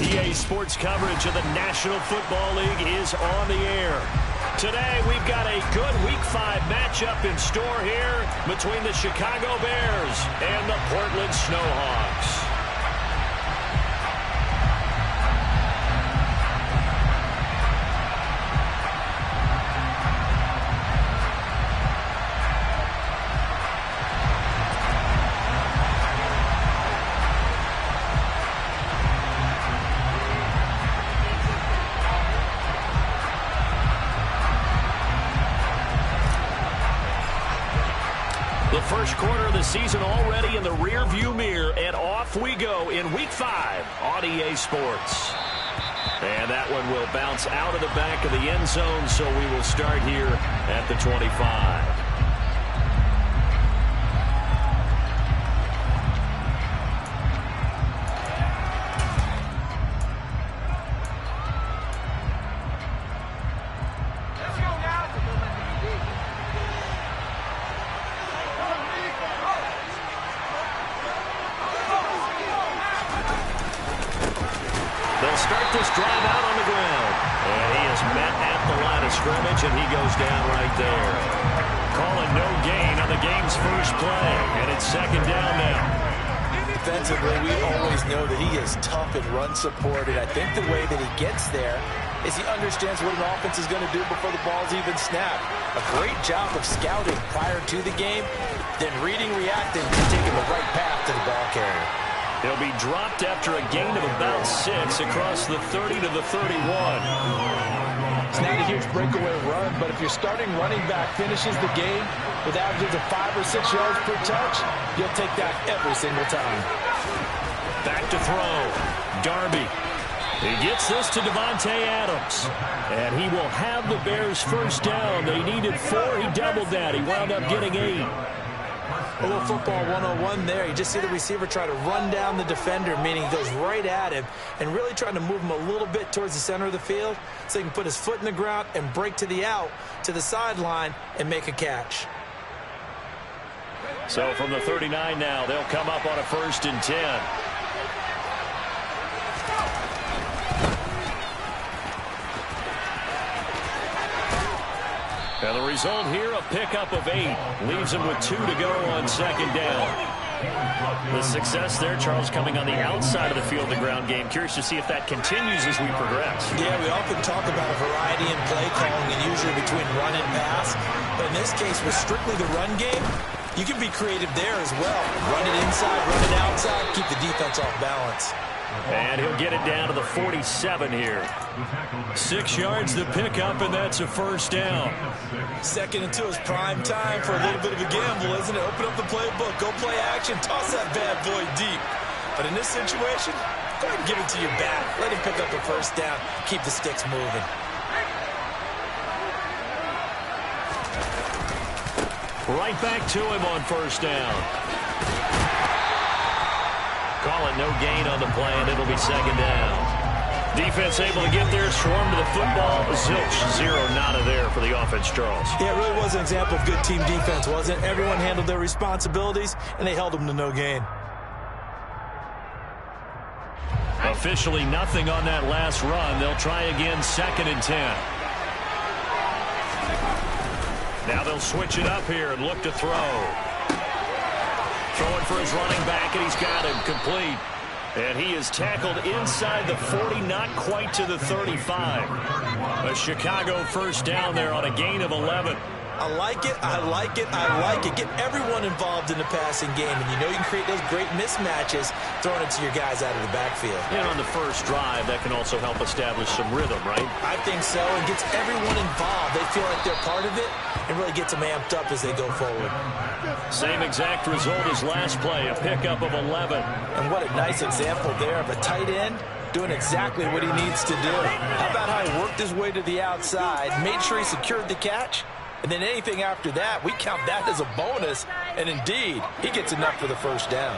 EA Sports coverage of the National Football League is on the air. Today, we've got a good Week 5 matchup in store here between the Chicago Bears and the Portland Snowhawks. First quarter of the season already in the rear-view mirror, and off we go in Week 5 on EA Sports. And that one will bounce out of the back of the end zone, so we will start here at the 25. And he goes down right there. Calling no gain on the game's first play. And it's second down now. Defensively, we always know that he is tough and run support. And I think the way that he gets there is he understands what an offense is going to do before the ball's even snapped. A great job of scouting prior to the game, then reading, reacting, and taking the right path to the ball carrier. He'll be dropped after a gain of about 6 across the 30 to the 31. It's not a huge breakaway run, but if your starting running back finishes the game with averages of 5 or 6 yards per touch, you'll take that every single time. Back to throw. Darby. He gets this to Davante Adams. And he will have the Bears first down. They needed 4. He doubled that. He wound up getting 8. A little football 101 there. You just see the receiver try to run down the defender, meaning he goes right at him and really trying to move him a little bit towards the center of the field so he can put his foot in the ground and break to the out, to the sideline, and make a catch. So from the 39 now, they'll come up on a 1st and 10. And the result here, a pickup of 8. Leaves him with 2 to go on second down. The success there, Charles, coming on the outside of the field, the ground game. Curious to see if that continues as we progress. Yeah, we often talk about a variety in play calling and usually between run and pass. But in this case, with strictly the run game, you can be creative there as well. Run it inside, run it outside, keep the defense off balance. And he'll get it down to the 47 here. 6 yards to pick up, and that's a first down. Second and 2 is prime time for a little bit of a gamble, isn't it? Open up the playbook, go play action, toss that bad boy deep. But in this situation, go ahead and give it to your back. Let him pick up a first down, keep the sticks moving. Right back to him on first down. Call it no gain on the play, and it'll be second down. Defense able to get there, swarm to the football. Zilch, 0 nada there for the offense, Charles. Yeah, it really was an example of good team defense, wasn't it? Everyone handled their responsibilities, and they held them to no gain. Officially nothing on that last run. They'll try again, 2nd and 10. Now they'll switch it up here and look to throw. Throwing for his running back, and he's got him complete. And he is tackled inside the 40, not quite to the 35. A Chicago first down there on a gain of 11. I like it, I like it, I like it. Get everyone involved in the passing game, and you know you can create those great mismatches throwing it to your guys out of the backfield. And on the first drive, that can also help establish some rhythm, right? I think so, and gets everyone involved. They feel like they're part of it, and really gets them amped up as they go forward. Same exact result as last play, a pickup of 11. And what a nice example there of a tight end doing exactly what he needs to do. How about how he worked his way to the outside, made sure he secured the catch, and then anything after that, we count that as a bonus. And indeed, he gets enough for the first down.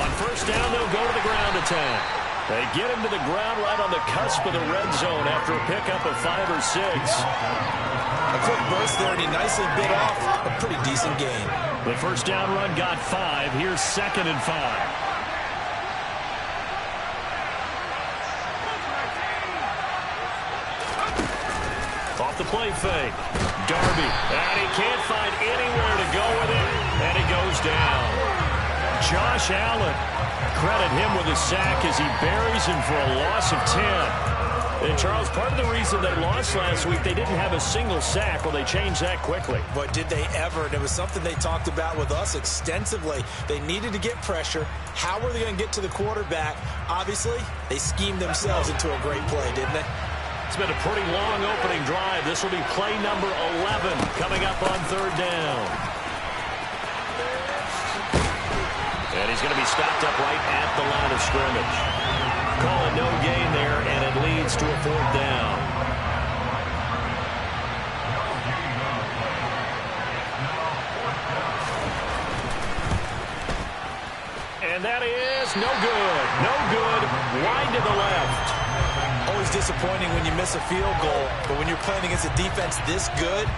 On first down, they'll go to the ground attack. They get him to the ground right on the cusp of the red zone after a pickup of 5 or 6. A quick burst there, and he nicely bit off a pretty decent gain. The first down run got 5. Here's 2nd and 5. Off the play fake. Darby. And he can't find anywhere to go with it. And he goes down. Josh Allen. Credit him with a sack as he buries him for a loss of 10. And, Charles, part of the reason they lost last week, they didn't have a single sack. Well, they changed that quickly. But did they ever? And it was something they talked about with us extensively. They needed to get pressure. How were they going to get to the quarterback? Obviously, they schemed themselves into a great play, didn't they? It's been a pretty long opening drive. This will be play number 11 coming up on 3rd down. And he's going to be stopped up right at the line of scrimmage. Call it no gain there, and it leads to a 4th down. And that is no good. No good. Wide to the left. Always disappointing when you miss a field goal, but when you're playing against a defense this good,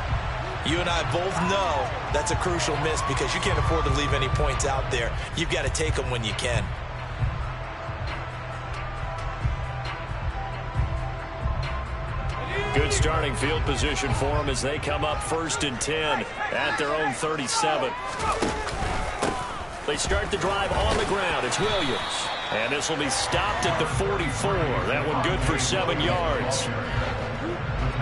you and I both know that's a crucial miss because you can't afford to leave any points out there. You've got to take them when you can. Good starting field position for them as they come up 1st and 10 at their own 37. They start the drive on the ground. It's Williams. And this will be stopped at the 44. That one good for 7 yards.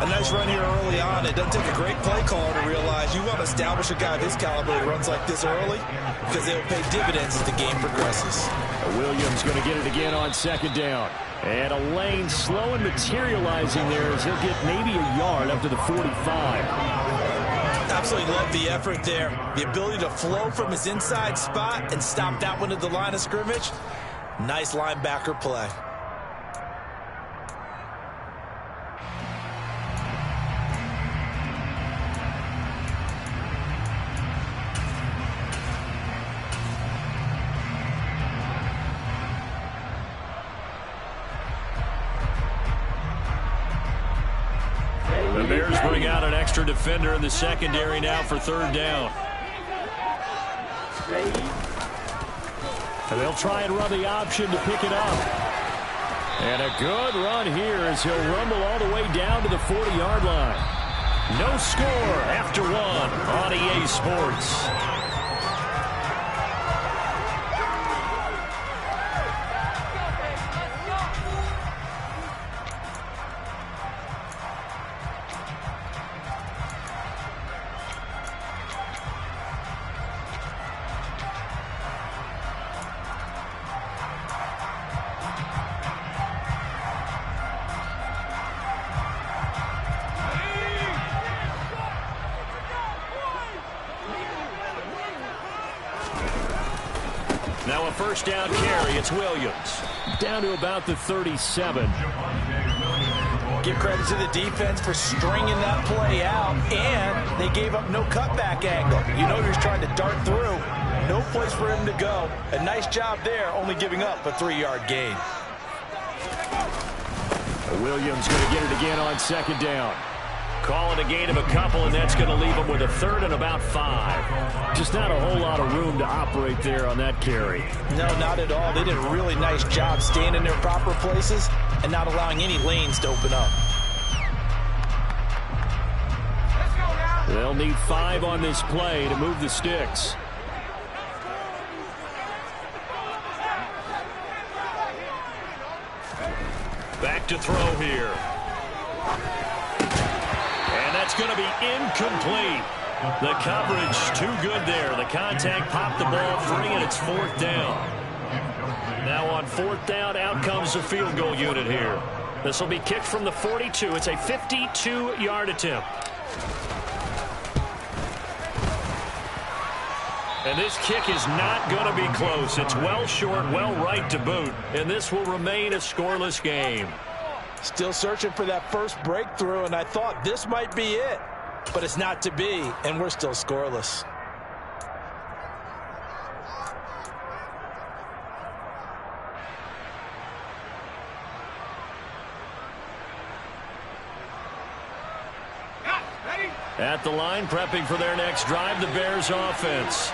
A nice run here early on. It doesn't take a great play caller to realize you want to establish a guy of his caliber who runs like this early because they'll pay dividends as the game progresses. Williams going to get it again on 2nd down. And a lane slow and materializing there as he'll get maybe a yard up to the 45. Absolutely love the effort there. The ability to flow from his inside spot and stop that one at the line of scrimmage. Nice linebacker play. The Bears bring out an extra defender in the secondary now for 3rd down. And they'll try and run the option to pick it up. And a good run here as he'll rumble all the way down to the 40-yard line. No score after 1 on EA Sports. Now a 1st down carry. It's Williams. Down to about the 37. Give credit to the defense for stringing that play out, and they gave up no cutback angle. You know he was trying to dart through. No place for him to go. A nice job there, only giving up a 3-yard gain. Williams going to get it again on 2nd down. Call it a gain of a couple, and that's going to leave them with a 3rd and about 5. Just not a whole lot of room to operate there on that carry. No, not at all. They did a really nice job staying in their proper places and not allowing any lanes to open up. They'll need 5 on this play to move the sticks. Back to throw here. And that's going to be incomplete. The coverage too good there. The contact popped the ball free, and it's 4th down. Now on 4th down, out comes the field goal unit here. This will be kicked from the 42. It's a 52-yard attempt. And this kick is not going to be close. It's well short, well right to boot. And this will remain a scoreless game. Still searching for that first breakthrough, and I thought this might be it. But it's not to be, and we're still scoreless. At the line, prepping for their next drive, the Bears offense.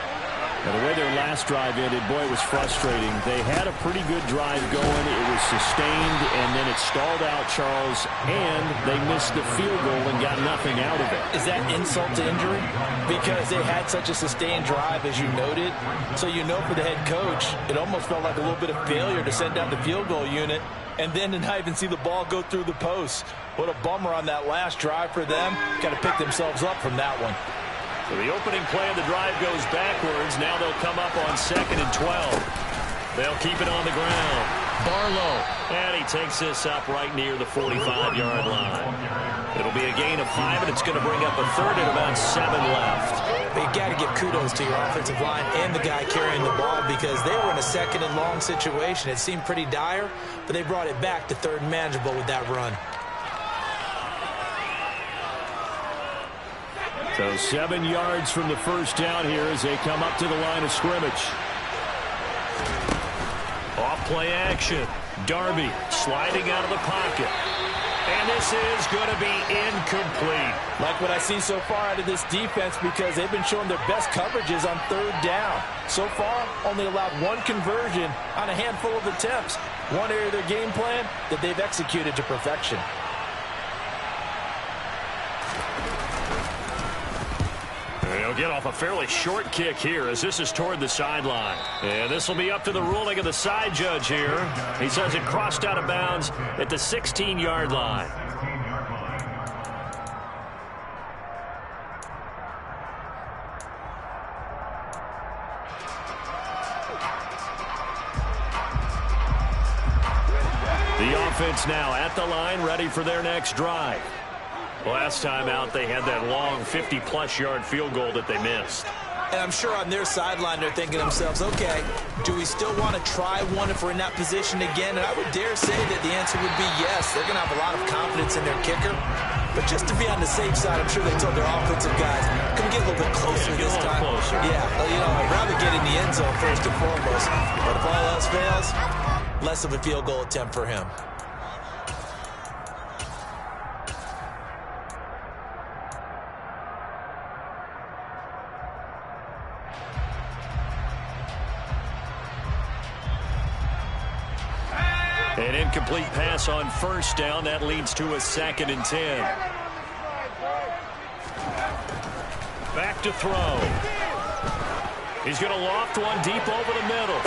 And the way their last drive ended, boy, it was frustrating. They had a pretty good drive going. It was sustained, and then it stalled out, Charles, and they missed the field goal and got nothing out of it. Is that insult to injury? Because they had such a sustained drive, as you noted. So you know for the head coach, it almost felt like a little bit of failure to send down the field goal unit and then to not even see the ball go through the post. What a bummer on that last drive for them. Got to pick themselves up from that one. So the opening play of the drive goes backwards. Now they'll come up on 2nd and 12. They'll keep it on the ground. Barlow. And he takes this up right near the 45-yard line. It'll be a gain of 5, and it's going to bring up a third and about 7 left. But you got to give kudos to your offensive line and the guy carrying the ball because they were in a 2nd and long situation. It seemed pretty dire, but they brought it back to 3rd and manageable with that run. So 7 yards from the first down here as they come up to the line of scrimmage. Off play action. Darby sliding out of the pocket. And this is going to be incomplete. Like what I see so far out of this defense because they've been showing their best coverages on 3rd down. So far, only allowed 1 conversion on a handful of attempts. One area of their game plan that they've executed to perfection. They'll get off a fairly short kick here as this is toward the sideline. And this will be up to the ruling of the side judge here. He says it crossed out of bounds at the 16-yard line. The offense now at the line, ready for their next drive. Last time out, they had that long 50-plus yard field goal that they missed. And I'm sure on their sideline they're thinking to themselves, okay, do we still want to try one if we're in that position again? And I would dare say that the answer would be yes. They're going to have a lot of confidence in their kicker. But just to be on the safe side, I'm sure they told their offensive guys, come get a little bit closer this time. Closer. Yeah, well, you know, I'd rather get in the end zone first and foremost. But if all else fails, less of a field goal attempt for him. An incomplete pass on first down. That leads to a 2nd and 10. Back to throw. He's going to loft one deep over the middle.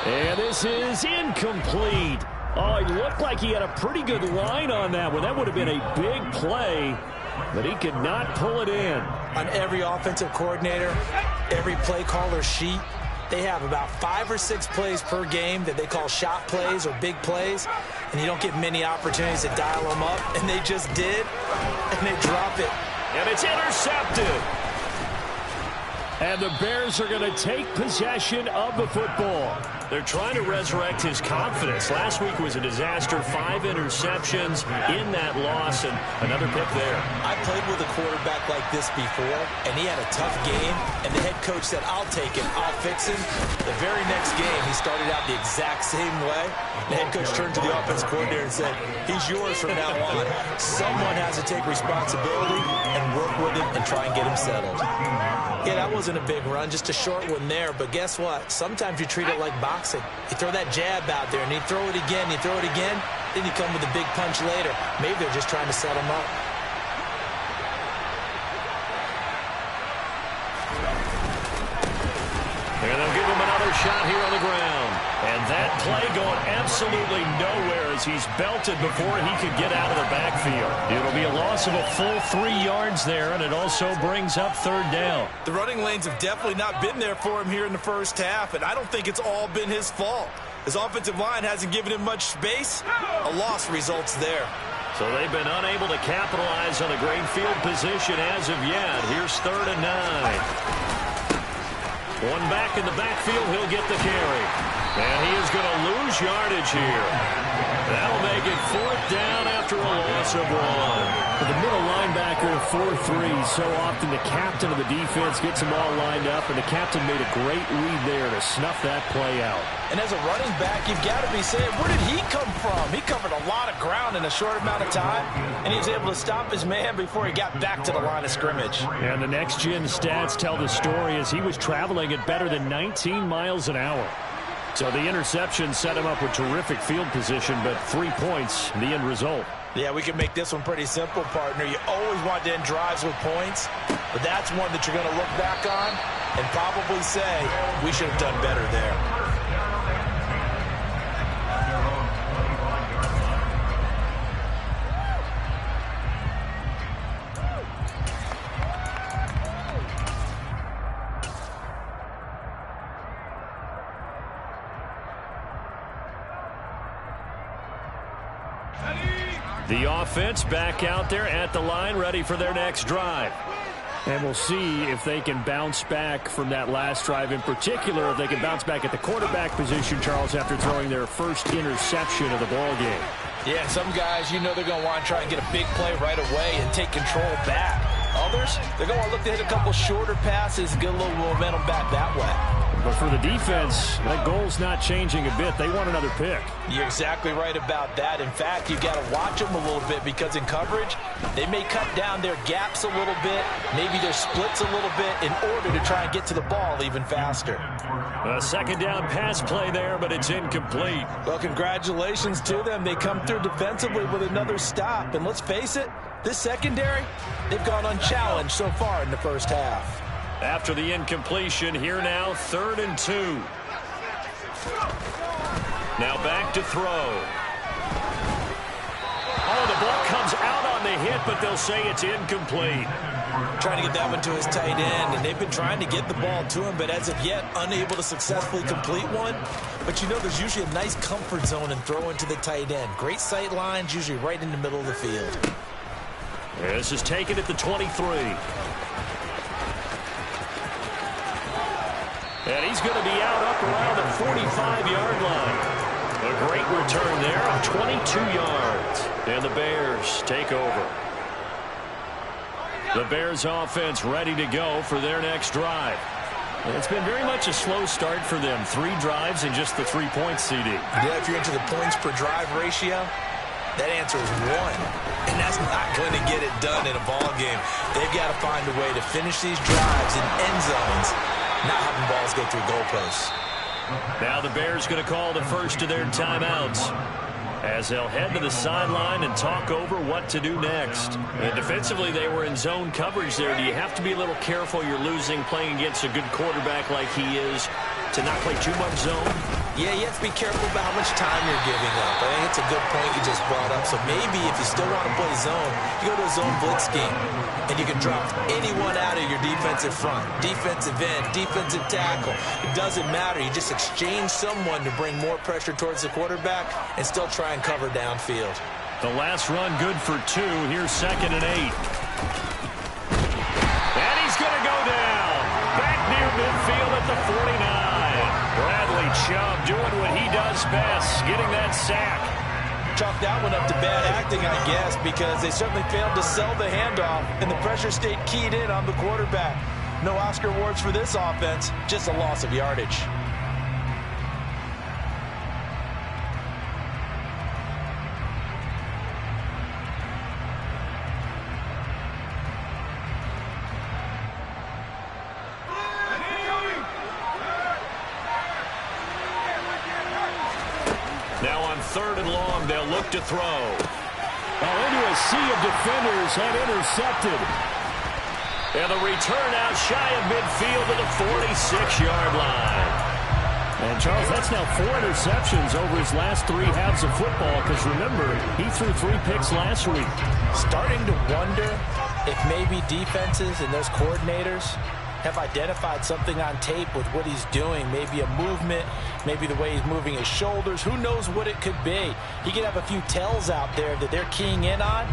And this is incomplete. Oh, it looked like he had a pretty good line on that one. That would have been a big play, but he could not pull it in. On every offensive coordinator, every play caller sheet, they have about 5 or 6 plays per game that they call shot plays or big plays, and you don't get many opportunities to dial them up, and they just did, and they drop it. And it's intercepted. And the Bears are going to take possession of the football. They're trying to resurrect his confidence. Last week was a disaster. 5 interceptions in that loss, and another pick there. I played with a quarterback like this before, and he had a tough game, and the head coach said, I'll take him, I'll fix him. The very next game, he started out the exact same way. The head coach turned to the offense coordinator and said, he's yours from now on. Someone has to take responsibility and work with him and try and get him settled. Yeah, that wasn't a big run, just a short one there. But guess what? Sometimes you treat it like boxing. You throw that jab out there, and you throw it again, you throw it again, then you come with a big punch later. Maybe they're just trying to set him up. And they'll give him another shot here on the ground. And that play going absolutely nowhere as he's belted before he could get out of the backfield. It'll be a loss of a full 3 yards there, and it also brings up 3rd down. The running lanes have definitely not been there for him here in the first half, and I don't think it's all been his fault. His offensive line hasn't given him much space. A loss results there. So they've been unable to capitalize on a great field position as of yet. Here's 3rd and 9. One back in the backfield, he'll get the carry. And he is going to lose yardage here. That'll make it 4th down after after a loss of 1. The middle linebacker, 4-3. So often the captain of the defense gets them all lined up, and the captain made a great read there to snuff that play out. And as a running back, you've got to be saying, where did he come from? He covered a lot of ground in a short amount of time, and he was able to stop his man before he got back to the line of scrimmage. And the next-gen stats tell the story as he was traveling at better than 19 miles an hour. So the interception set him up with terrific field position, but 3 points, the end result. Yeah, we can make this one pretty simple, partner. You always want to end drives with points, but that's one that you're going to look back on and probably say, we should have done better there. The offense back out there at the line, ready for their next drive. And we'll see if they can bounce back from that last drive, in particular if they can bounce back at the quarterback position, Charles, after throwing their first interception of the ball game. Yeah, some guys, you know they're going to want to try and get a big play right away and take control back. Others, they're going to want to look to hit a couple shorter passes and get a little momentum back that way. But for the defense, that goal's not changing a bit. They want another pick. You're exactly right about that. In fact, you've got to watch them a little bit because in coverage, they may cut down their gaps a little bit, maybe their splits a little bit in order to try and get to the ball even faster. A second down pass play there, but it's incomplete. Well, congratulations to them. They come through defensively with another stop. And let's face it, this secondary, they've gone unchallenged so far in the first half. After the incompletion, here now, 3rd and 2. Now back to throw. Oh, the ball comes out on the hit, but they'll say it's incomplete. Trying to get that one to his tight end, and they've been trying to get the ball to him, but as of yet, unable to successfully complete one. But you know there's usually a nice comfort zone in throwing to the tight end. Great sight lines, usually right in the middle of the field. This is taken at the 23. And he's going to be out up around the 45-yard line. A great return there of 22 yards. And the Bears take over. The Bears offense ready to go for their next drive. It's been very much a slow start for them. 3 drives and just the 3 points, CD. Yeah, if you're into the points per drive ratio, that answer is 1. And that's not going to get it done in a ball game. They've got to find a way to finish these drives in end zones, not having balls go through goalposts. Now the Bears going to call the first of their timeouts as they'll head to the sideline and talk over what to do next. And defensively, they were in zone coverage there. Do you have to be a little careful? You're losing playing against a good quarterback like he is to not play too much zone? Yeah, you have to be careful about how much time you're giving up. I think it's a good point you just brought up. So maybe if you still want to play zone, you go to a zone blitz scheme, and you can drop anyone out of your defensive front, defensive end, defensive tackle. It doesn't matter. You just exchange someone to bring more pressure towards the quarterback and still try and cover downfield. The last run good for 2. Here's 2nd and 8. And he's going to go down. Back near midfield at the 49. Bradley Chubb doing what he does best, getting that sack. Chalk that one up to bad acting, I guess, because they certainly failed to sell the handoff, and the pressure stayed keyed in on the quarterback. No Oscar awards for this offense, just a loss of yardage. Now on 3rd and long, they'll look to throw. Into a sea of defenders and intercepted. And the return out shy of midfield to the 46-yard line. And, Charles, that's now 4 interceptions over his last 3 halves of football, because, remember, he threw 3 picks last week. Starting to wonder if maybe defenses and those coordinators have identified something on tape with what he's doing. Maybe a movement, maybe the way he's moving his shoulders. Who knows what it could be? He could have a few tells out there that they're keying in on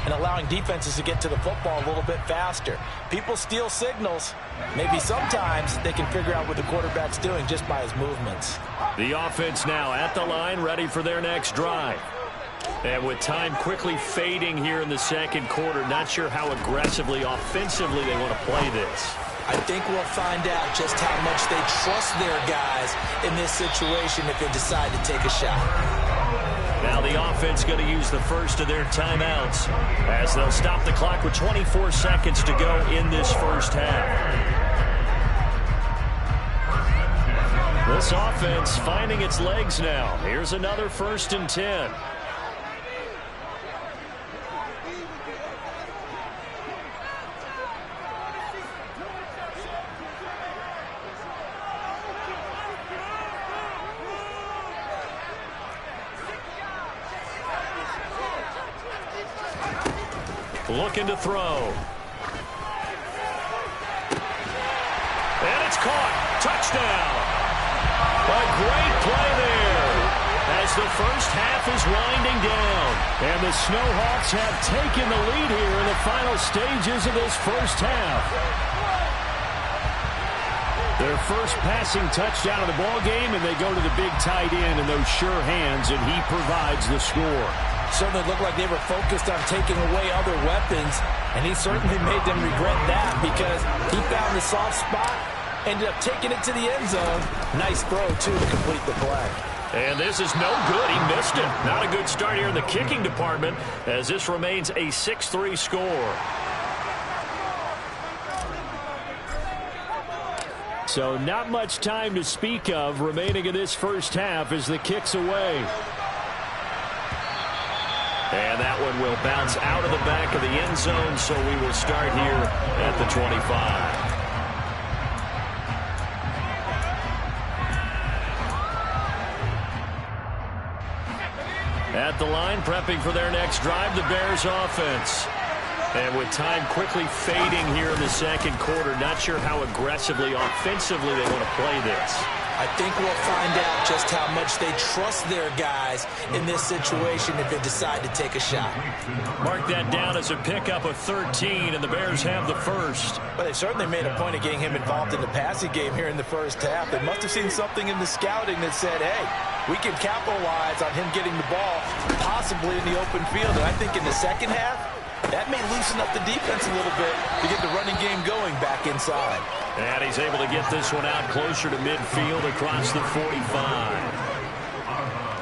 and allowing defenses to get to the football a little bit faster. People steal signals. Maybe sometimes they can figure out what the quarterback's doing just by his movements. The offense now at the line, ready for their next drive. And with time quickly fading here in the second quarter, not sure how aggressively, offensively they want to play this. I think we'll find out just how much they trust their guys in this situation if they decide to take a shot. Now the offense going to use the first of their timeouts as they'll stop the clock with 24 seconds to go in this first half. This offense finding its legs now. Here's another 1st and 10. Looking to throw. And it's caught. Touchdown. A great play there as the first half is winding down. And the Snowhawks have taken the lead here in the final stages of this first half. Their first passing touchdown of the ball game, and they go to the big tight end in those sure hands, and he provides the score. Certainly looked like they were focused on taking away other weapons, and he certainly made them regret that because he found the soft spot, ended up taking it to the end zone. Nice throw, too, to complete the play. And this is no good. He missed it. Not a good start here in the kicking department as this remains a 6-3 score. So not much time to speak of remaining in this first half as the kick's away. And that one will bounce out of the back of the end zone, so we will start here at the 25. At the line, prepping for their next drive, the Bears offense. And with time quickly fading here in the second quarter, not sure how aggressively, offensively they want to play this. I think we'll find out just how much they trust their guys in this situation if they decide to take a shot. Mark that down as a pickup of 13, and the Bears have the first. But they certainly made a point of getting him involved in the passing game here in the first half. They must have seen something in the scouting that said, hey, we can capitalize on him getting the ball possibly in the open field. And I think in the second half, that may loosen up the defense a little bit to get the running game going back inside. And he's able to get this one out closer to midfield across the 45.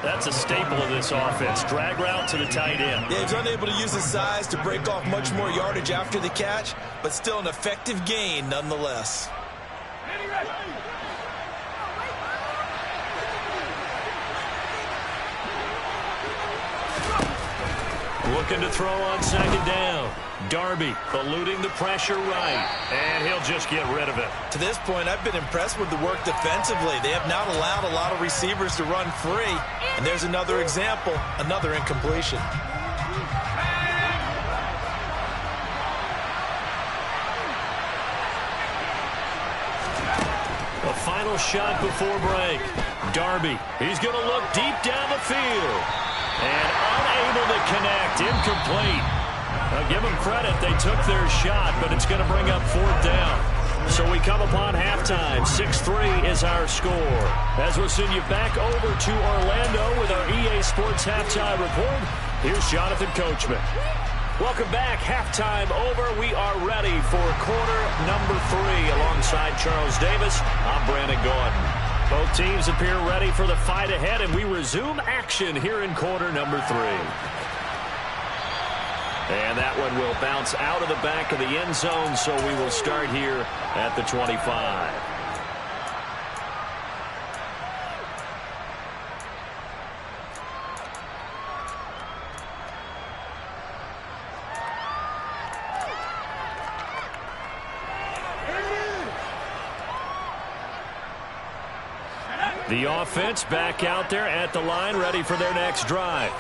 That's a staple of this offense. Drag route to the tight end. Yeah, he's unable to use his size to break off much more yardage after the catch, but still an effective gain nonetheless. Looking to throw on second down. Darby eluding the pressure right, and he'll just get rid of it. To this point, I've been impressed with the work defensively. They have not allowed a lot of receivers to run free, and there's another example, another incompletion. A final shot before break. Darby, he's going to look deep down the field, and unable to connect, incomplete. Now give them credit, they took their shot, but it's going to bring up 4th down. So we come upon halftime. 6-3 is our score. As we'll send you back over to Orlando with our EA Sports Halftime Report, here's Jonathan Coachman. Welcome back. Halftime over. We are ready for quarter number 3 alongside Charles Davis. I'm Brandon Gordon. Both teams appear ready for the fight ahead, and we resume action here in quarter number 3. And that one will bounce out of the back of the end zone, so we will start here at the 25. The offense back out there at the line, ready for their next drive.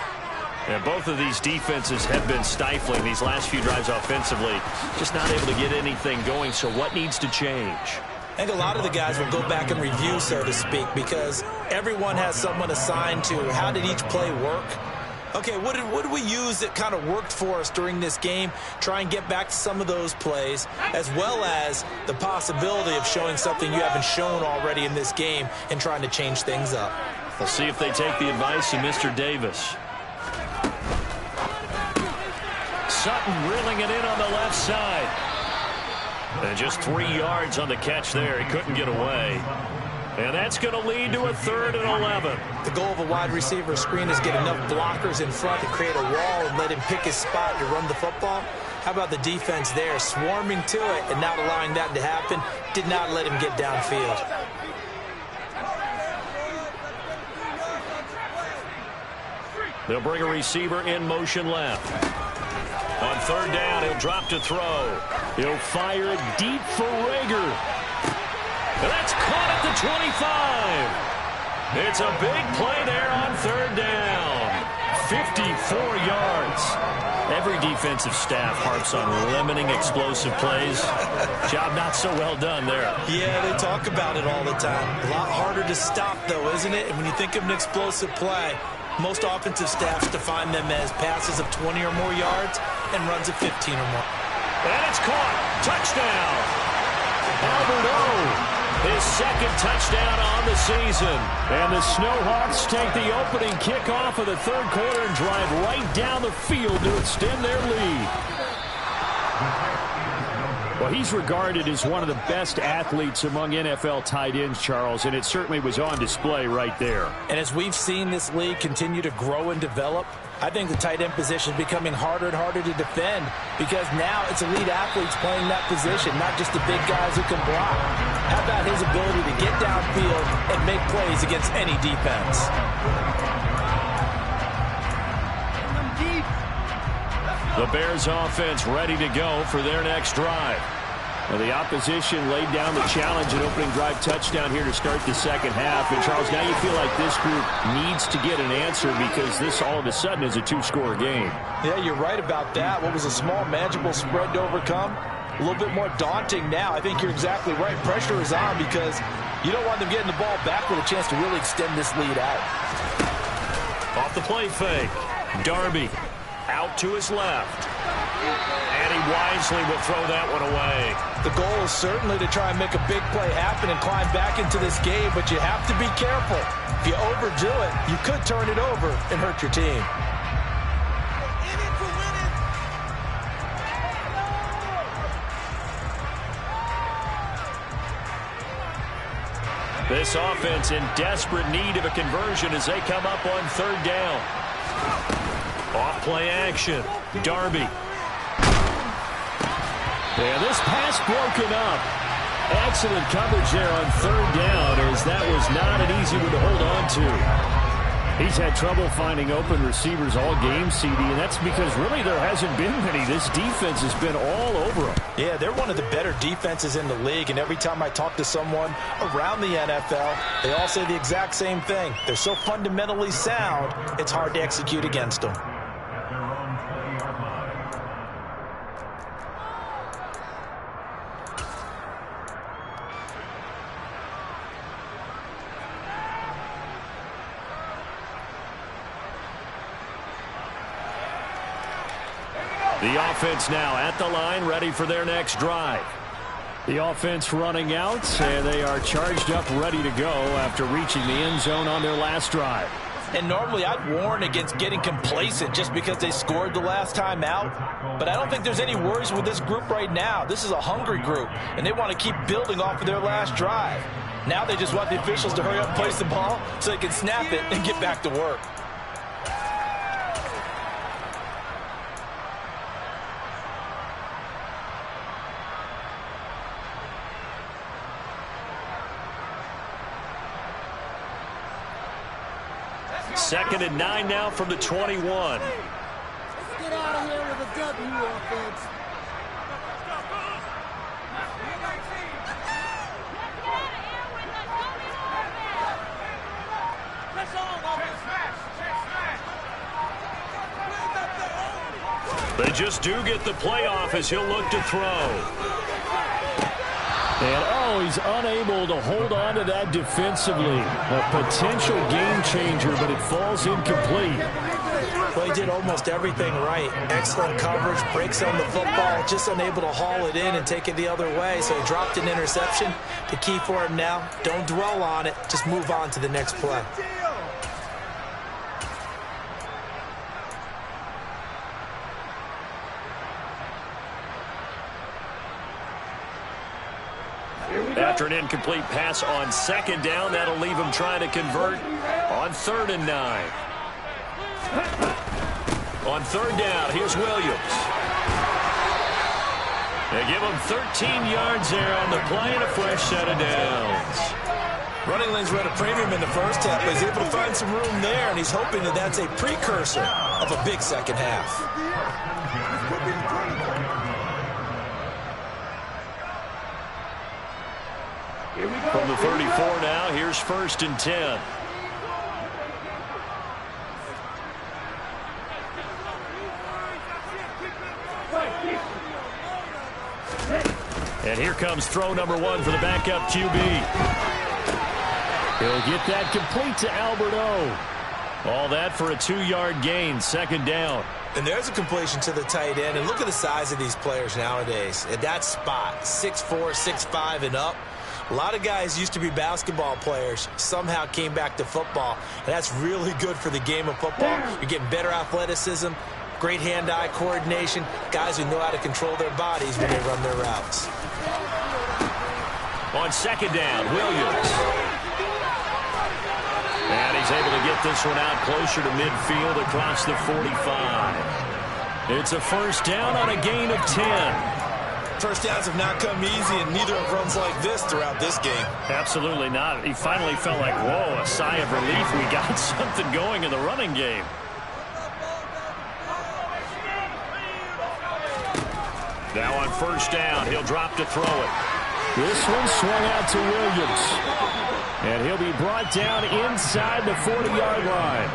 And both of these defenses have been stifling these last few drives offensively. Just not able to get anything going, so what needs to change? I think a lot of the guys will go back and review, so to speak, because everyone has someone assigned to how did each play work. Okay, what did we use that kind of worked for us during this game? Try and get back to some of those plays, as well as the possibility of showing something you haven't shown already in this game and trying to change things up. We'll see if they take the advice of Mr. Davis. Sutton reeling it in on the left side. And just 3 yards on the catch there. He couldn't get away. And that's going to lead to a 3rd and 11. The goal of a wide receiver screen is get enough blockers in front to create a wall and let him pick his spot to run the football. How about the defense there, swarming to it and not allowing that to happen? Did not let him get downfield. They'll bring a receiver in motion left. On 3rd down, he'll drop to throw. He'll fire it deep for Rager. And that's caught at the 25. It's a big play there on 3rd down. 54 yards. Every defensive staff harps on limiting explosive plays. Job not so well done there. Yeah, they talk about it all the time. A lot harder to stop, though, isn't it? And when you think of an explosive play, most offensive staffs define them as passes of 20 or more yards and runs of 15 or more. And it's caught. Touchdown. Albert O. His 2nd touchdown on the season. And the Snowhawks take the opening kickoff of the 3rd quarter and drive right down the field to extend their lead. Well, he's regarded as one of the best athletes among NFL tight ends, Charles, and it certainly was on display right there. And as we've seen this league continue to grow and develop, I think the tight end position is becoming harder and harder to defend because now it's elite athletes playing that position, not just the big guys who can block. How about his ability to get downfield and make plays against any defense? The Bears offense ready to go for their next drive. Well, the opposition laid down the challenge and opening drive touchdown here to start the 2nd half. And, Charles, now you feel like this group needs to get an answer because this all of a sudden is a 2-score game. Yeah, you're right about that. What was a small, manageable spread to overcome? A little bit more daunting now. I think you're exactly right. Pressure is on because you don't want them getting the ball back with a chance to really extend this lead out. Off the play fake. Darby out to his left. And he wisely will throw that one away. The goal is certainly to try and make a big play happen and climb back into this game, but you have to be careful. If you overdo it, you could turn it over and hurt your team. This offense in desperate need of a conversion as they come up on 3rd down. Off play action. Darby. Yeah, this pass broken up. Excellent coverage there on 3rd down as that was not an easy one to hold on to. He's had trouble finding open receivers all game, CD, and that's because really there hasn't been many. This defense has been all over them. Yeah, they're one of the better defenses in the league, and every time I talk to someone around the NFL, they all say the exact same thing. They're so fundamentally sound, it's hard to execute against them. The offense now at the line, ready for their next drive. The offense running out, and they are charged up, ready to go after reaching the end zone on their last drive. And normally I'd warn against getting complacent just because they scored the last time out. But I don't think there's any worries with this group right now. This is a hungry group, and they want to keep building off of their last drive. Now they just want the officials to hurry up and place the ball so they can snap it and get back to work. Second and 9 now from the 21. Let's get out of here with a W, offense. They just do get the playoff as he'll look to throw. And, he's unable to hold on to that defensively. A potential game changer, but it falls incomplete. Well, he did almost everything right. Excellent coverage, breaks on the football, just unable to haul it in and take it the other way. So he dropped an interception. The key for him now, don't dwell on it. Just move on to the next play. After an incomplete pass on second down, that'll leave him trying to convert on 3rd and 9. On 3rd down, here's Williams. They give him 13 yards there on the play and a fresh set of downs. Running lanes were at a premium in the first half, but he's able to find some room there, and he's hoping that that's a precursor of a big second half. From the 34 now, here's 1st and 10. And here comes throw number 1 for the backup QB. He'll get that complete to Alberto. All that for a 2-yard gain, 2nd down. And there's a completion to the tight end. And look at the size of these players nowadays. At that spot, 6'4", 6'5", and up. A lot of guys used to be basketball players, somehow came back to football. And that's really good for the game of football. You're getting better athleticism, great hand-eye coordination, guys who know how to control their bodies when they run their routes. On 2nd down, Williams. And he's able to get this one out closer to midfield across the 45. It's a 1st down on a gain of 10. First downs have not come easy, and neither have runs like this throughout this game. Absolutely not. He finally felt like, whoa, a sigh of relief. We got something going in the running game. Now on 1st down, he'll drop to throw it. This one swung out to Williams. And he'll be brought down inside the 40-yard line.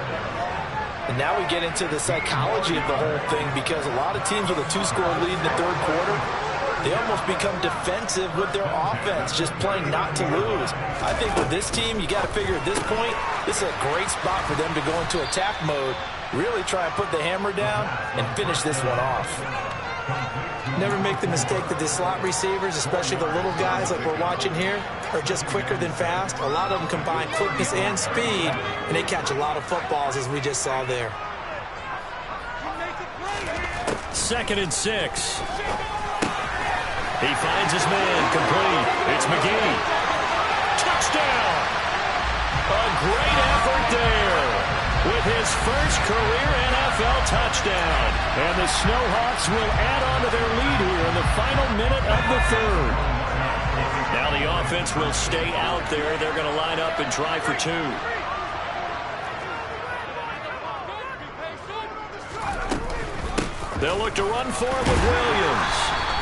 And now we get into the psychology of the whole thing, because a lot of teams with a 2-score lead in the 3rd quarter, they almost become defensive with their offense, just playing not to lose. I think with this team, you got to figure at this point, this is a great spot for them to go into attack mode, really try and put the hammer down and finish this one off. Never make the mistake that the slot receivers, especially the little guys like we're watching here, are just quicker than fast. A lot of them combine quickness and speed, and they catch a lot of footballs, as we just saw there. 2nd and 6. He finds his man complete. It's McGee. Touchdown! A great effort there with his first career NFL touchdown. And the Snowhawks will add on to their lead here in the final minute of the 3rd. Now the offense will stay out there. They're going to line up and try for 2. They'll look to run for it with Williams.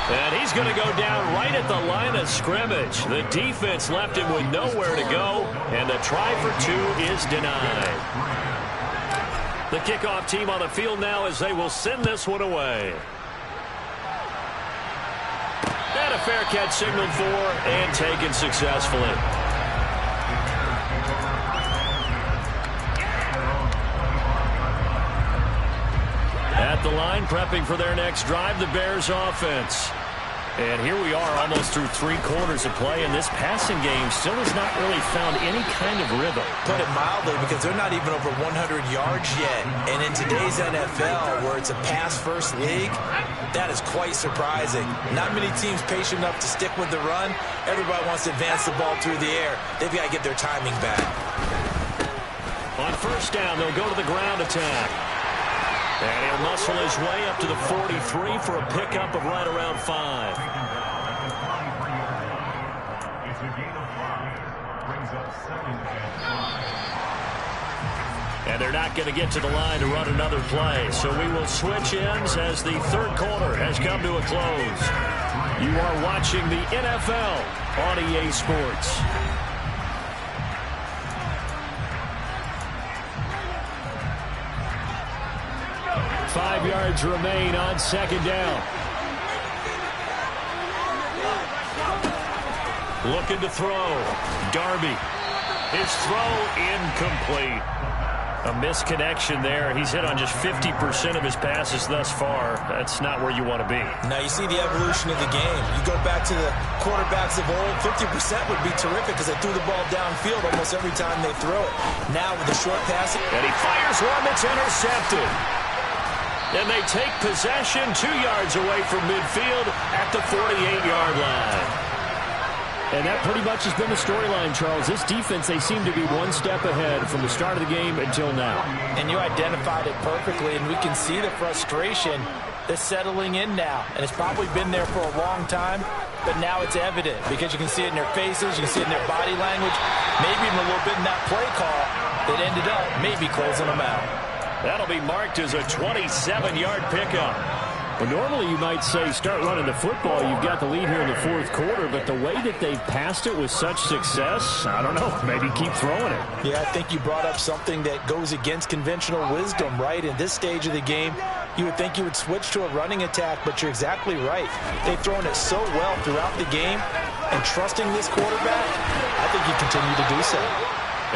And he's going to go down right at the line of scrimmage. The defense left him with nowhere to go, and the try for 2 is denied. The kickoff team on the field now as they will send this one away. And a fair catch signaled for and taken successfully. At the line, prepping for their next drive, the Bears offense. And here we are almost through 3 quarters of play, and this passing game still has not really found any kind of rhythm. Put it mildly, because they're not even over 100 yards yet. And in today's NFL, where it's a pass-first league, that is quite surprising. Not many teams patient enough to stick with the run. Everybody wants to advance the ball through the air. They've got to get their timing back. On 1st down, they'll go to the ground attack. And he'll muscle his way up to the 43 for a pickup of right around 5. And they're not going to get to the line to run another play. So we will switch ends as the 3rd quarter has come to a close. You are watching the NFL on EA Sports. 5 yards remain on 2nd down. Looking to throw. Darby. His throw incomplete. A misconnection there. He's hit on just 50% of his passes thus far. That's not where you want to be. Now you see the evolution of the game. You go back to the quarterbacks of old, 50% would be terrific because they threw the ball downfield almost every time they throw it. Now with the short passing. And he fires one that's intercepted. And they take possession 2 yards away from midfield at the 48-yard line. And that pretty much has been the storyline, Charles. This defense, they seem to be one step ahead from the start of the game until now. And you identified it perfectly, and we can see the frustration that's settling in now. And it's probably been there for a long time, but now it's evident because you can see it in their faces, you can see it in their body language, maybe even a little bit in that play call that ended up maybe closing them out. That'll be marked as a 27-yard pickup. Well, normally you might say start running the football. You've got the lead here in the fourth quarter, but the way that they've passed it with such success, I don't know, maybe keep throwing it. Yeah, I think you brought up something that goes against conventional wisdom, right? In this stage of the game, you would think you would switch to a running attack, but you're exactly right. They've thrown it so well throughout the game, and trusting this quarterback, I think you continue to do so.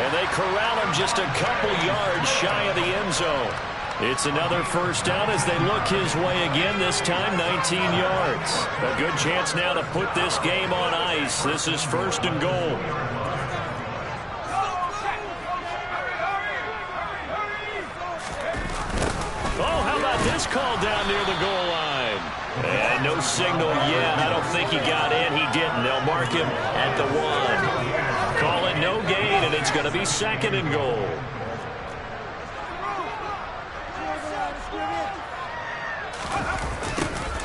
And they corral him just a couple yards shy of the end zone. It's another first down as they look his way again, this time 19 yards. A good chance now to put this game on ice. This is first and goal. Oh, how about this call down near the goal line? And no signal yet. I don't think he got in. He didn't. They'll mark him at the 1. Call it no gain, and it's going to be second and goal.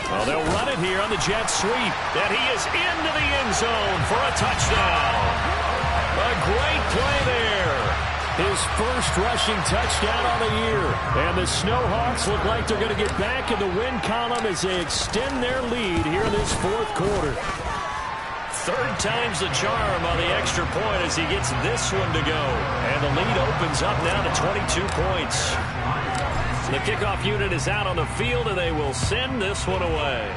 Well, they'll run it here on the jet sweep. And he is into the end zone for a touchdown. A great play there. His first rushing touchdown on the year. And the Snowhawks look like they're going to get back in the win column as they extend their lead here in this fourth quarter. Third time's the charm on the extra point as he gets this one to go. And the lead opens up now to 22 points. The kickoff unit is out on the field, and they will send this one away.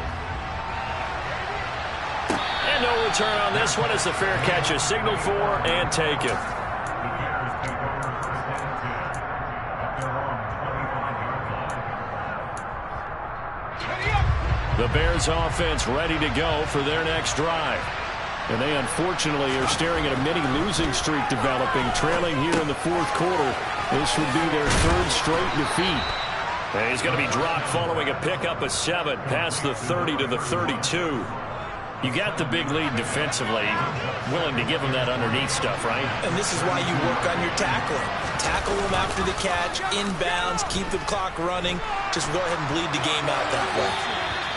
And no return on this one as the fair catch is signaled for and taken. The Bears offense ready to go for their next drive. And they unfortunately are staring at a mini losing streak developing, trailing here in the fourth quarter. This would be their third straight defeat. And he's going to be dropped following a pickup of 7 past the 30 to the 32. You got the big lead defensively, willing to give him that underneath stuff, right? And this is why you work on your tackling. Tackle them after the catch, inbounds, keep the clock running. Just go ahead and bleed the game out that way.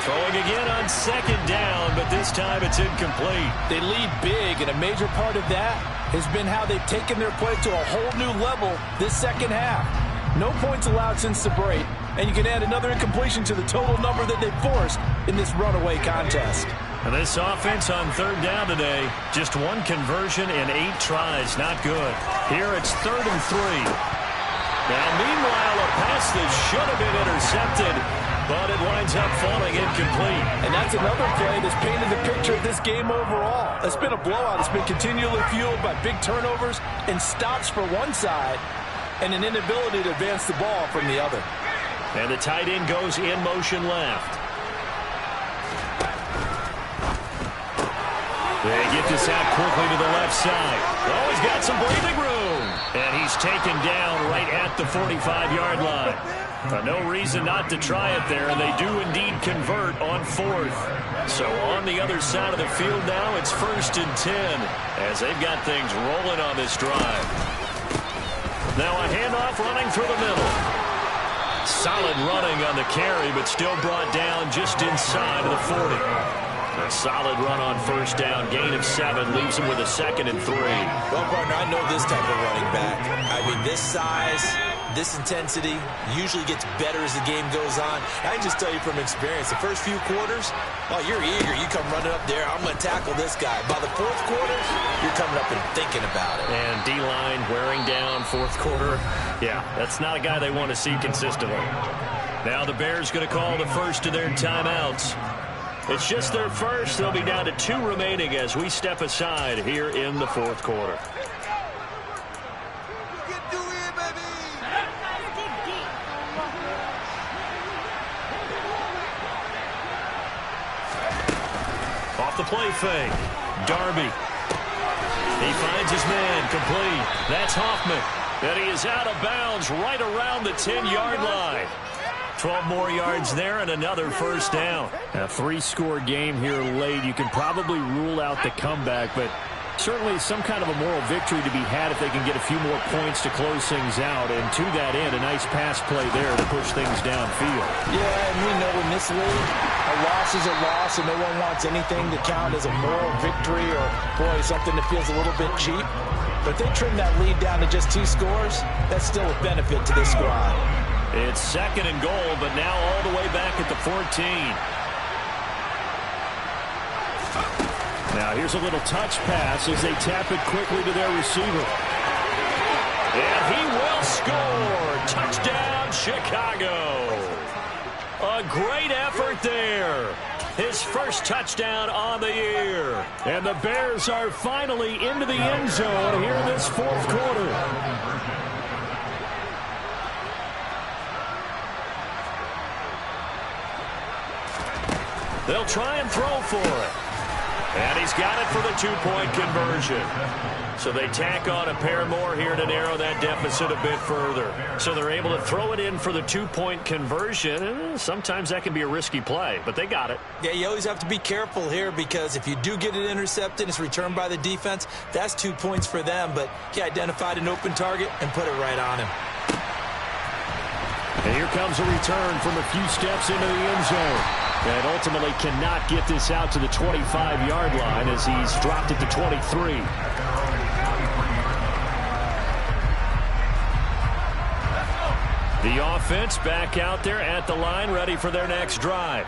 Throwing again on second down, but this time it's incomplete. They lead big, and a major part of that has been how they've taken their play to a whole new level this second half. No points allowed since the break, and you can add another incompletion to the total number that they've forced in this runaway contest. And this offense on third down today, just one conversion in 8 tries, not good. Here it's 3rd and 3. Now, meanwhile, a pass that should have been intercepted, but it winds up falling incomplete. And that's another play that's painted the picture of this game overall. It's been a blowout. It's been continually fueled by big turnovers and stops for one side and an inability to advance the ball from the other. And the tight end goes in motion left. They get this out quickly to the left side. Oh, he's got some breathing room. And he's taken down right at the 45-yard line. No reason not to try it there, and they do indeed convert on 4th. So on the other side of the field now, it's 1st and 10 as they've got things rolling on this drive. Now a handoff running through the middle. Solid running on the carry, but still brought down just inside of the 40. A solid run on first down, gain of 7, leaves him with a 2nd and 3. Well, partner, I know this type of running back. I mean, this size, this intensity usually gets better as the game goes on. I can just tell you from experience, the first few quarters, oh, you're eager. You come running up there, I'm going to tackle this guy. By the fourth quarter, you're coming up and thinking about it. And D-line wearing down fourth quarter. Yeah, that's not a guy they want to see consistently. Now the Bears going to call the first of their timeouts. It's just their first. They'll be down to 2 remaining as we step aside here in the fourth quarter. Off the play fake. Darby. He finds his man complete. That's Hoffman. And he is out of bounds right around the 10-yard line. 12 more yards there and another first down. A 3-score game here late. You can probably rule out the comeback, but certainly some kind of a moral victory to be had if they can get a few more points to close things out. And to that end, a nice pass play there to push things downfield. Yeah, and we know in this league, a loss is a loss, and no one wants anything to count as a moral victory or, boy, something that feels a little bit cheap. But if they trim that lead down to just 2 scores, that's still a benefit to this squad. It's 2nd and goal, but now all the way back at the 14. Now here's a little touch pass as they tap it quickly to their receiver. And he will score. Touchdown, Chicago. A great effort there. His first touchdown on the year. And the Bears are finally into the end zone here in this 4th quarter. They'll try and throw for it. And he's got it for the 2-point conversion. So they tack on a pair more here to narrow that deficit a bit further. So they're able to throw it in for the 2-point conversion. Sometimes that can be a risky play, but they got it. Yeah, you always have to be careful here because if you do get it intercepted, it's returned by the defense, that's 2 points for them. But he identified an open target and put it right on him. And here comes a return from a few steps into the end zone. And ultimately cannot get this out to the 25-yard line as he's dropped it to 23. The offense back out there at the line, ready for their next drive.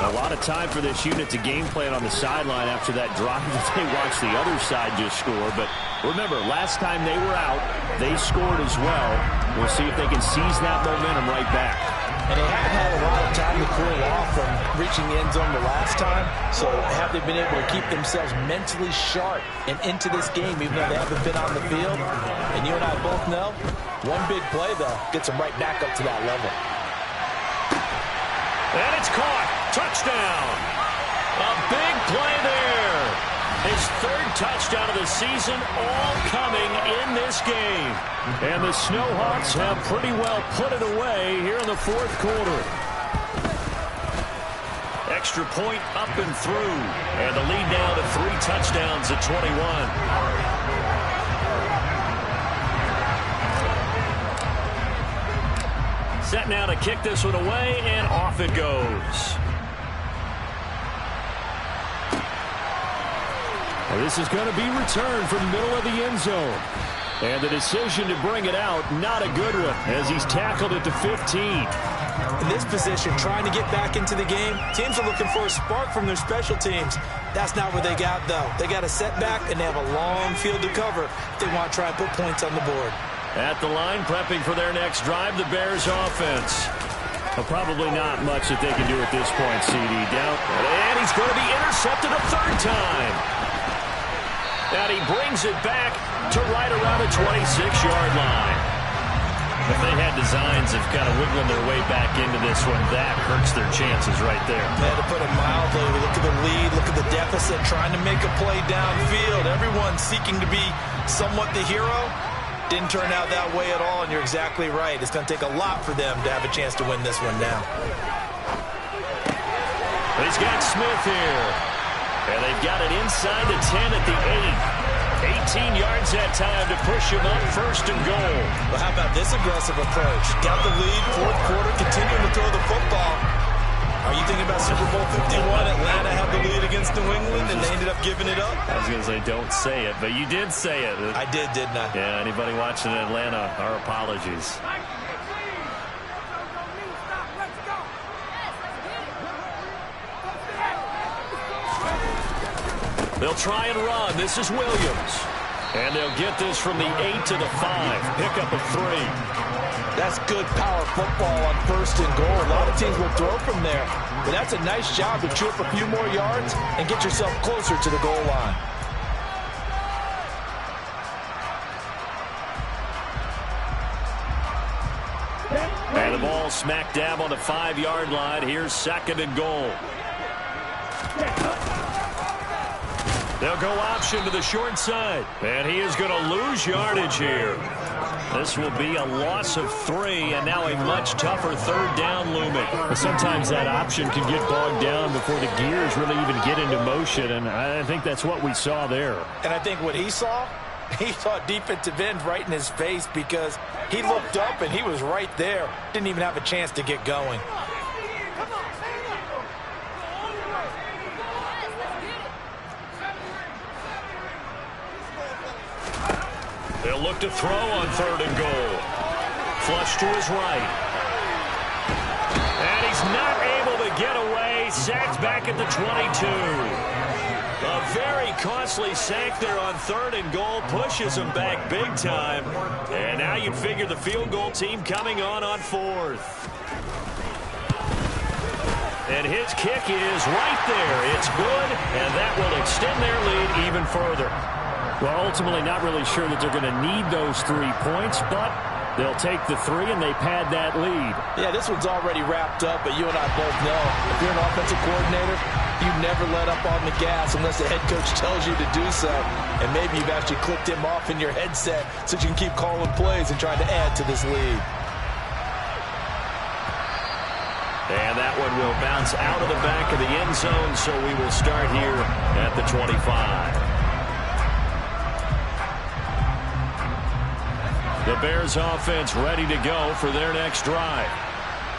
A lot of time for this unit to game plan on the sideline after that drive that they watched the other side just score. But remember, last time they were out, they scored as well. We'll see if they can seize that momentum right back. And they haven't had a lot of time to cool off from reaching the end zone the last time. So have they been able to keep themselves mentally sharp and into this game, even though they haven't been on the field? And you and I both know, one big play, though, gets them right back up to that level. And it's caught. Touchdown. A big play there. His 3rd touchdown of the season, all coming in this game. And the Snowhawks have pretty well put it away here in the 4th quarter. Extra point up and through. And the lead now to 3 touchdowns at 21. Set now to kick this one away, and off it goes. And this is going to be returned from the middle of the end zone. And the decision to bring it out, not a good one, as he's tackled at the 15. In this position, trying to get back into the game, teams are looking for a spark from their special teams. That's not what they got, though. They got a setback, and they have a long field to cover if they want to try and put points on the board. At the line, prepping for their next drive, the Bears offense. Well, probably not much that they can do at this point, CD. Down. And he's going to be intercepted a 3rd time. And he brings it back to right around the 26-yard line. If they had designs of kind of wiggling their way back into this one, that hurts their chances right there. Yeah, to put it mildly, look at the lead, look at the deficit, trying to make a play downfield. Everyone seeking to be somewhat the hero. Didn't turn out that way at all, and you're exactly right. It's going to take a lot for them to have a chance to win this one now. He's got Smith here. And they've got it inside the 10 at the 8. 18 yards that time to push him up 1st and goal. Well, how about this aggressive approach? Got the lead, 4th quarter, continuing to throw the football. Are you thinking about Super Bowl 51? Atlanta had the lead against New England, and they ended up giving it up? I was going to say, don't say it, but you did say it. I did, didn't I? Yeah, anybody watching Atlanta, our apologies. They'll try and run. This is Williams. And they'll get this from the 8 to the 5. Pick up a 3. That's good power football on 1st and goal. A lot of teams will throw from there. But that's a nice job to chew up a few more yards and get yourself closer to the goal line. And the ball smack dab on the 5-yard line. Here's 2nd and goal. They'll go option to the short side. And he is going to lose yardage here. This will be a loss of 3, and now a much tougher third down looming. Sometimes that option can get bogged down before the gears really even get into motion, and I think that's what we saw there. And I think what he saw defensive end right in his face, because he looked up and he was right there. Didn't even have a chance to get going. They'll look to throw on 3rd and goal. Flush to his right. And he's not able to get away. Sacked back at the 22. A very costly sack there on 3rd and goal. Pushes him back big time. And now you'd figure the field goal team coming on 4th. And his kick is right there. It's good, and that will extend their lead even further. Well, ultimately not really sure that they're going to need those 3 points, but they'll take the 3 and they pad that lead. Yeah, this one's already wrapped up, but you and I both know if you're an offensive coordinator, you never let up on the gas unless the head coach tells you to do so. And maybe you've actually clicked him off in your headset so you can keep calling plays and trying to add to this lead. And that one will bounce out of the back of the end zone, so we will start here at the 25. The Bears offense ready to go for their next drive.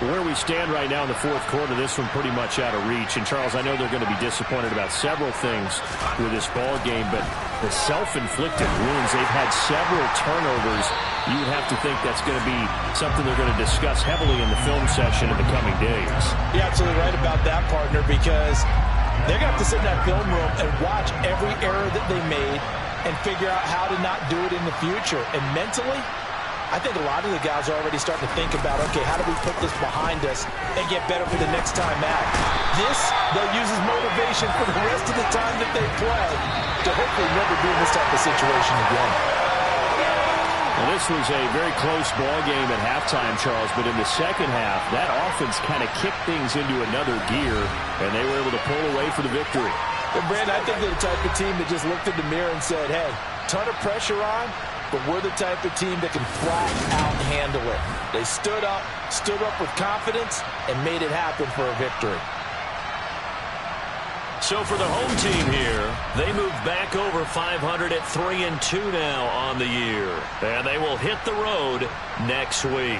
Where we stand right now in the 4th quarter, this one pretty much out of reach. And, Charles, I know they're going to be disappointed about several things with this ball game, but the self-inflicted wounds, they've had several turnovers. You would have to think that's going to be something they're going to discuss heavily in the film session in the coming days. You're absolutely right about that, partner, because they're going to have to sit in that film room and watch every error that they made and figure out how to not do it in the future. And mentally, I think a lot of the guys are already starting to think about, okay, how do we put this behind us and get better for the next time out? This, they'll use as motivation for the rest of the time that they play to hopefully never be in this type of situation again. Well, this was a very close ball game at halftime, Charles, but in the second half, that offense kind of kicked things into another gear, and they were able to pull away for the victory. Well, Brandon, I think they're the type of team that just looked in the mirror and said, hey, ton of pressure on, but we're the type of team that can flat out handle it. They stood up with confidence, and made it happen for a victory. So for the home team here, they move back over 500 at 3-2 now on the year. And they will hit the road next week.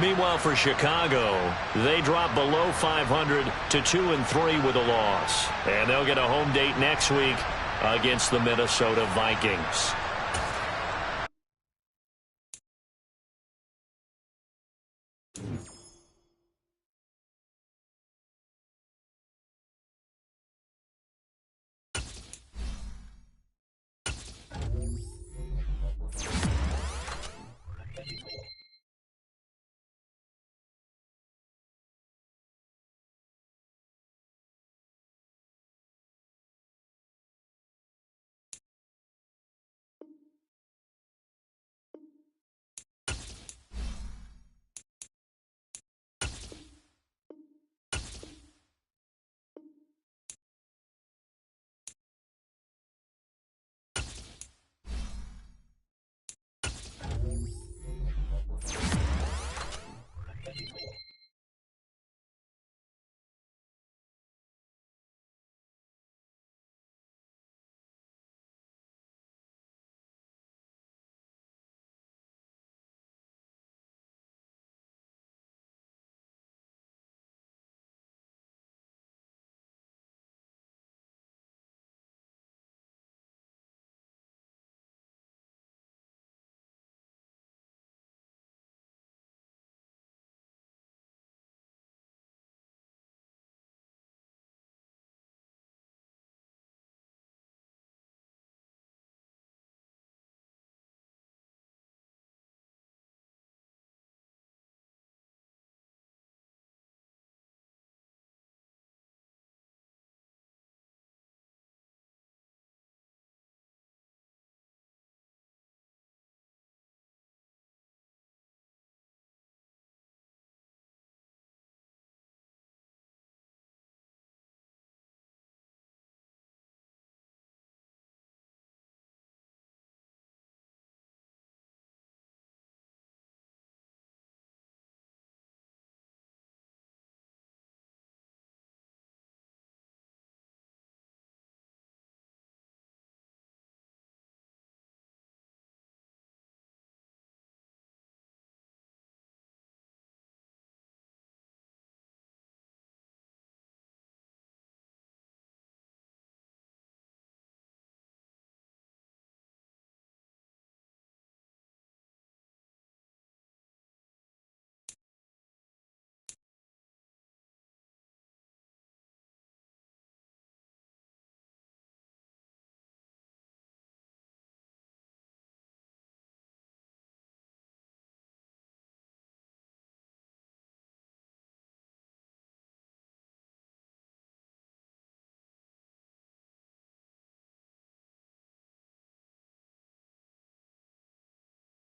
Meanwhile, for Chicago, they drop below 500 to 2-3 with a loss. And they'll get a home date next week against the Minnesota Vikings.